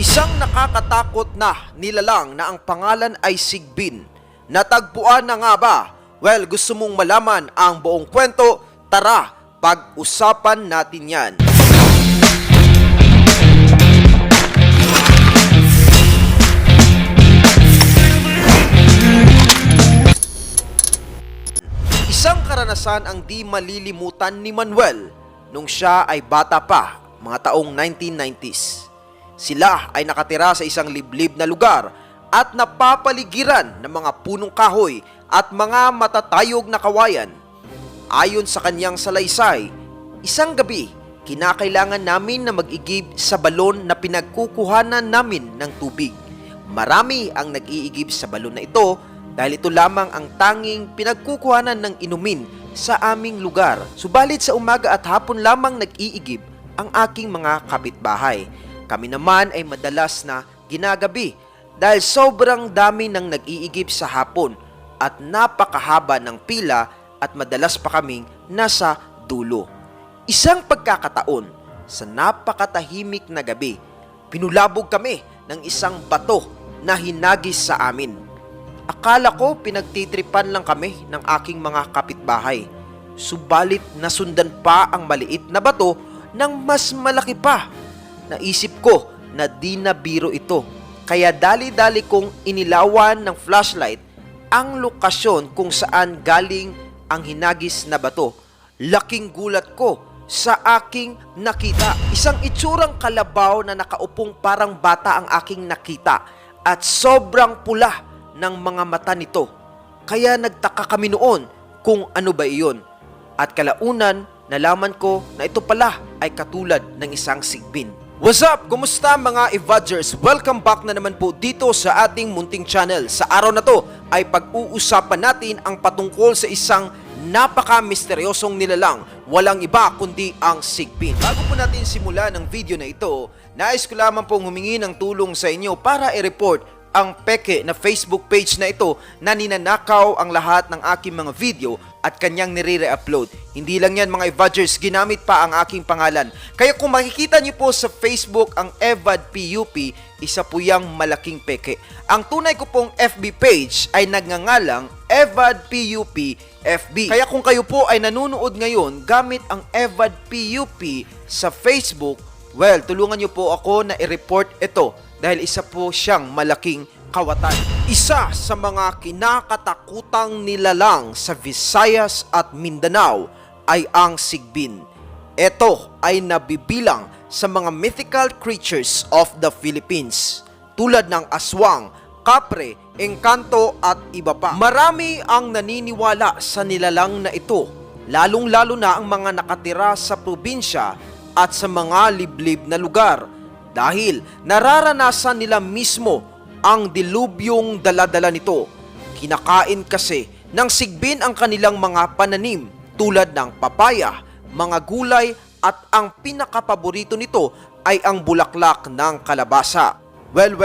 Isang nakakatakot na nilalang na ang pangalan ay Sigbin. Natagpuan na nga ba? Well, gusto mong malaman ang buong kwento? Tara, pag-usapan natin yan. Isang karanasan ang di malilimutan ni Manuel nung siya ay bata pa, mga taong 1990s. Sila ay nakatira sa isang liblib na lugar at napapaligiran ng mga punong kahoy at mga matatayog na kawayan. Ayon sa kanyang salaysay, isang gabi, kinakailangan namin na mag-igib sa balon na pinagkukuhanan namin ng tubig. Marami ang nag-iigib sa balon na ito dahil ito lamang ang tanging pinagkukuhanan ng inumin sa aming lugar. Subalit sa umaga at hapon lamang nag-iigib ang aking mga kapitbahay. Kami naman ay madalas na ginagabi dahil sobrang dami ng nag-iigib sa hapon at napakahaba ng pila at madalas pa kaming nasa dulo. Isang pagkakataon, sa napakatahimik na gabi, pinulabog kami ng isang bato na hinagis sa amin. Akala ko pinagtitripan lang kami ng aking mga kapitbahay. Subalit nasundan pa ang maliit na bato ng mas malaki pa. Naisip ko na di na biro ito. Kaya dali-dali kong inilawan ng flashlight ang lokasyon kung saan galing ang hinagis na bato. Laking gulat ko sa aking nakita. Isang itsurang kalabaw na nakaupong parang bata ang aking nakita at sobrang pula ng mga mata nito. Kaya nagtaka kami noon kung ano ba iyon. At kalaunan, nalaman ko na ito pala ay katulad ng isang sigbin. What's up? Kumusta mga Evadgers? Welcome back na naman po dito sa ating munting channel. Sa araw na to ay pag-uusapan natin ang patungkol sa isang napaka-misteryosong nilalang. Walang iba kundi ang sigbin. Bago po natin simulan ang video na ito, nais ko lamang pong humingi ng tulong sa inyo para i-report ang peke na Facebook page na ito na ninanakaw ang lahat ng aking mga video at kanyang nire-upload. Hindi lang yan mga Evadgers, ginamit pa ang aking pangalan. Kaya kung makikita niyo po sa Facebook ang Evad PUP, isa po yang malaking peke. Ang tunay ko pong FB page ay nagngangalang Evad PUP FB. Kaya kung kayo po ay nanonood ngayon gamit ang Evad PUP sa Facebook, well, tulungan niyo po ako na i-report ito dahil isa po siyang malaking kawatan. Isa sa mga kinakatakutang nilalang sa Visayas at Mindanao ay ang sigbin. Ito ay nabibilang sa mga mythical creatures of the Philippines tulad ng aswang, kapre, engkanto at iba pa. Marami ang naniniwala sa nilalang na ito, lalong-lalo na ang mga nakatira sa probinsya at sa mga liblib na lugar dahil nararanasan nila mismo ang dilubyong dala-dala nito. Kinakain kasi ng sigbin ang kanilang mga pananim tulad ng papaya, mga gulay at ang pinakapaborito nito ay ang bulaklak ng kalabasa. Well,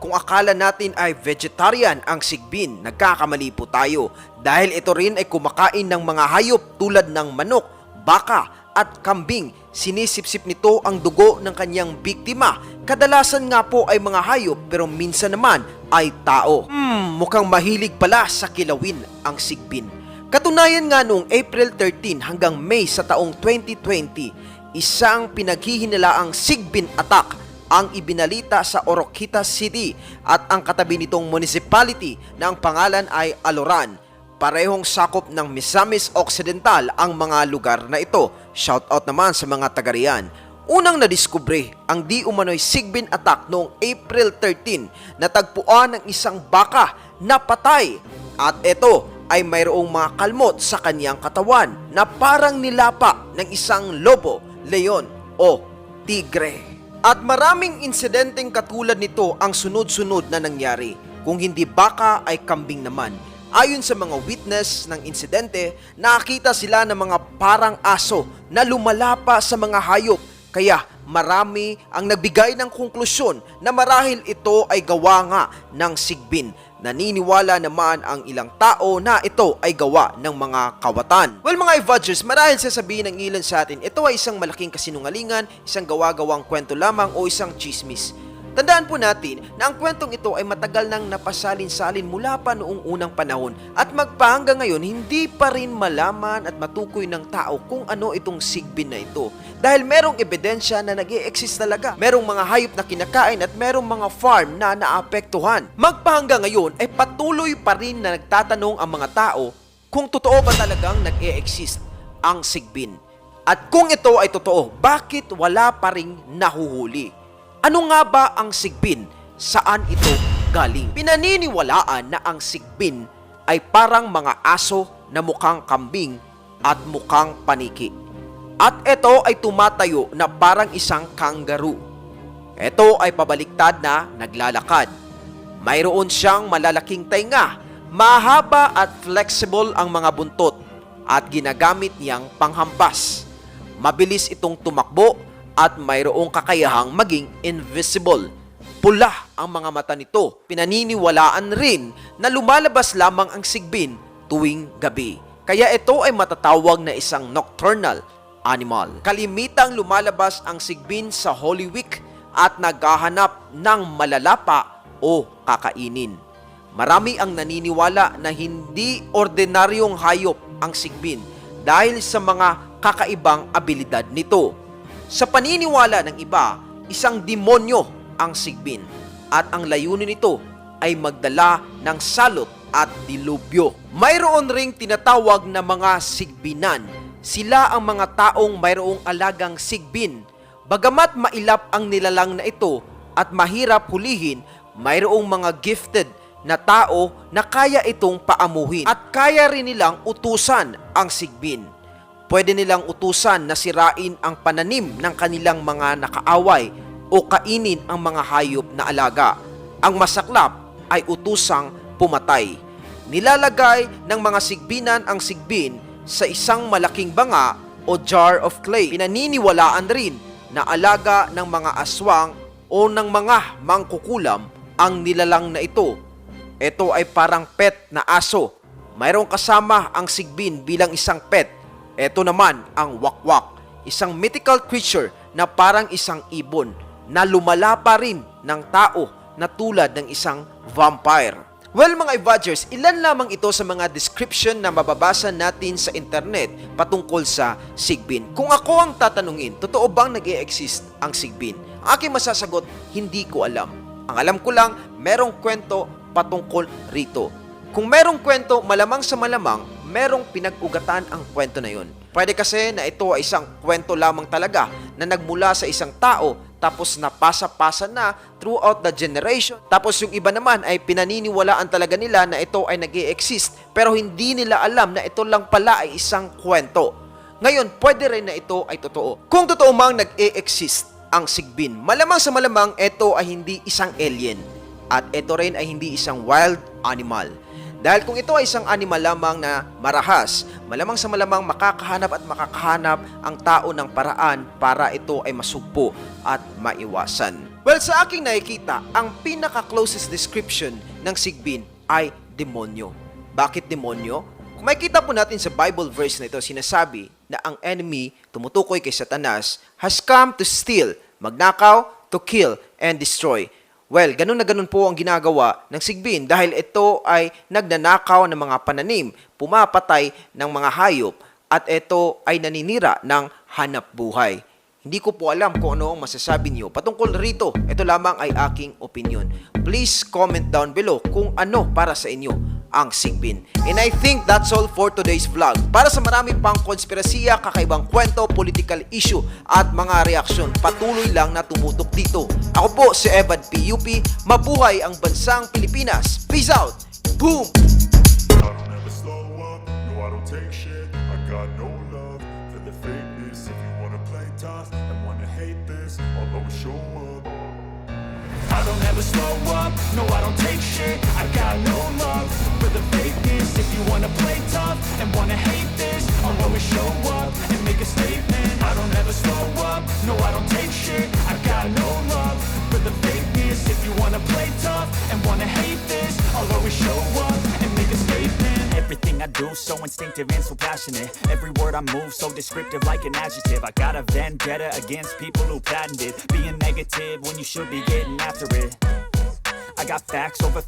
kung akala natin ay vegetarian ang sigbin, nagkakamali po tayo dahil ito rin ay kumakain ng mga hayop tulad ng manok, baka at kambing. Sinisipsip nito ang dugo ng kanyang biktima. Kadalasan nga po ay mga hayop pero minsan naman ay tao. Mukhang mahilig pala sa kilawin ang sigbin. Katunayan nga noong April 13 hanggang May sa taong 2020, isang pinaghihinalaang sigbin attack ang ibinalita sa Oroquita City at ang katabi nitong municipality na ang pangalan ay Aloran. Parehong sakop ng Misamis Occidental ang mga lugar na ito. Shoutout naman sa mga taga-riyan. Unang nadiskubre ang di umano'y sigbin attack noong April 13. Natagpuan ng isang baka na patay. At ito ay mayroong mga kalmot sa kanyang katawan na parang nilapa ng isang lobo, leon o tigre. At maraming insidenteng katulad nito ang sunod-sunod na nangyari. Kung hindi baka ay kambing naman. Ayon sa mga witness ng insidente, nakakita sila ng mga parang aso na lumalapa sa mga hayop. Kaya marami ang nagbigay ng konklusyon na marahil ito ay gawa nga ng sigbin. Naniniwala naman ang ilang tao na ito ay gawa ng mga kawatan. Well mga Evadgers, marahil sasabihin ng ilan sa atin, ito ay isang malaking kasinungalingan, isang gawa-gawang kwento lamang o isang chismis. Tandaan po natin na ang kwentong ito ay matagal nang napasalin-salin mula pa noong unang panahon at magpahanggang ngayon hindi pa rin malaman at matukoy ng tao kung ano itong sigbin na ito. Dahil merong ebidensya na nag-i-exist talaga. Merong mga hayop na kinakain at merong mga farm na naapektuhan. Magpahanggang ngayon ay patuloy pa rin na nagtatanong ang mga tao kung totoo ba talagang nag-i-exist ang sigbin. At kung ito ay totoo, bakit wala pa ring nahuhuli? Ano nga ba ang sigbin? Saan ito galing? Pinaniniwalaan na ang sigbin ay parang mga aso na mukhang kambing at mukhang paniki. At ito ay tumatayo na parang isang kangaroo. Ito ay pabaliktad na naglalakad. Mayroon siyang malalaking tainga, mahaba at flexible ang mga buntot at ginagamit niyang panghampas. Mabilis itong tumakbo at mayroong kakayahang maging invisible. Pula ang mga mata nito. Pinaniniwalaan rin na lumalabas lamang ang sigbin tuwing gabi. Kaya ito ay matatawag na isang nocturnal animal. Kalimitang lumalabas ang sigbin sa Holy Week at naghahanap ng malalapa o kakainin. Marami ang naniniwala na hindi ordinaryong hayop ang sigbin dahil sa mga kakaibang abilidad nito. Sa paniniwala ng iba, isang demonyo ang sigbin at ang layunin nito ay magdala ng salot at dilubyo. Mayroon ring tinatawag na mga sigbinan. Sila ang mga taong mayroong alagang sigbin. Bagamat mailap ang nilalang na ito at mahirap hulihin, mayroong mga gifted na tao na kaya itong paamuhin at kaya rin nilang utusan ang sigbin. Pwede nilang utusan na sirain ang pananim ng kanilang mga nakaaway o kainin ang mga hayop na alaga. Ang masaklap ay utusang pumatay. Nilalagay ng mga sigbinan ang sigbin sa isang malaking banga o jar of clay. Pinaniniwalaan rin na alaga ng mga aswang o ng mga mangkukulam ang nilalang na ito. Ito ay parang pet na aso. Mayroong kasama ang sigbin bilang isang pet. Ito naman ang wakwak, isang mythical creature na parang isang ibon na lumalapa rin ng tao na tulad ng isang vampire. Well mga Evadgers, ilan lamang ito sa mga description na mababasa natin sa internet patungkol sa sigbin. Kung ako ang tatanungin, totoo bang nag-i-exist ang sigbin? Ang aking masasagot, hindi ko alam. Ang alam ko lang, merong kwento patungkol rito. Kung merong kwento, malamang sa malamang, merong pinag-ugatan ang kwento na yun. Pwede kasi na ito ay isang kwento lamang talaga na nagmula sa isang tao tapos napasa-pasa na throughout the generation. Tapos yung iba naman ay pinaniniwalaan talaga nila na ito ay nag-i-exist pero hindi nila alam na ito lang pala ay isang kwento. Ngayon, pwede rin na ito ay totoo. Kung totoo mang nag-i-exist ang sigbin, malamang sa malamang ito ay hindi isang alien at ito rin ay hindi isang wild animal. Dahil kung ito ay isang animal lamang na marahas, malamang sa malamang makakahanap ang tao ng paraan para ito ay masugpo at maiwasan. Well, sa aking nakikita, ang pinaka-closest description ng sigbin ay demonyo. Bakit demonyo? Kung makikita po natin sa Bible verse na ito, sinasabi na ang enemy, tumutukoy kay Satanas, has come to steal, magnakaw, to kill, and destroy. Well, ganun na ganun po ang ginagawa ng sigbin dahil ito ay nagnanakaw ng mga pananim, pumapatay ng mga hayop, at ito ay naninira ng hanap buhay. Hindi ko po alam kung ano ang masasabi niyo patungkol rito. Ito lamang ay aking opinion. Please comment down below kung ano para sa inyo ang sigbin. And I think that's all for today's vlog. Para sa marami pang konspirasiya, kakaibang kwento, political issue at mga reaksyon, patuloy lang na tumutok dito. Ako po si Evad PUP. Mabuhay ang bansang Pilipinas. Peace out! Boom! I don't ever slow up, no I don't take shit. I got no love for the fakeness. If you wanna play tough and wanna hate this, I'll always show up. I don't ever slow up, no I don't take shit. I got no love for the fakeness. If you wanna play tough and wanna hate this, I'll always show up and make a statement. I don't ever slow up, no I don't take shit. I got no love for the fakeness. If you wanna play tough and wanna hate this, I'll always show up and make a statement. Everything I do, so instinctive and so passionate. Every word I move, so descriptive like an adjective. I got a vendetta against people who patented being negative when you should be getting after it. I got facts over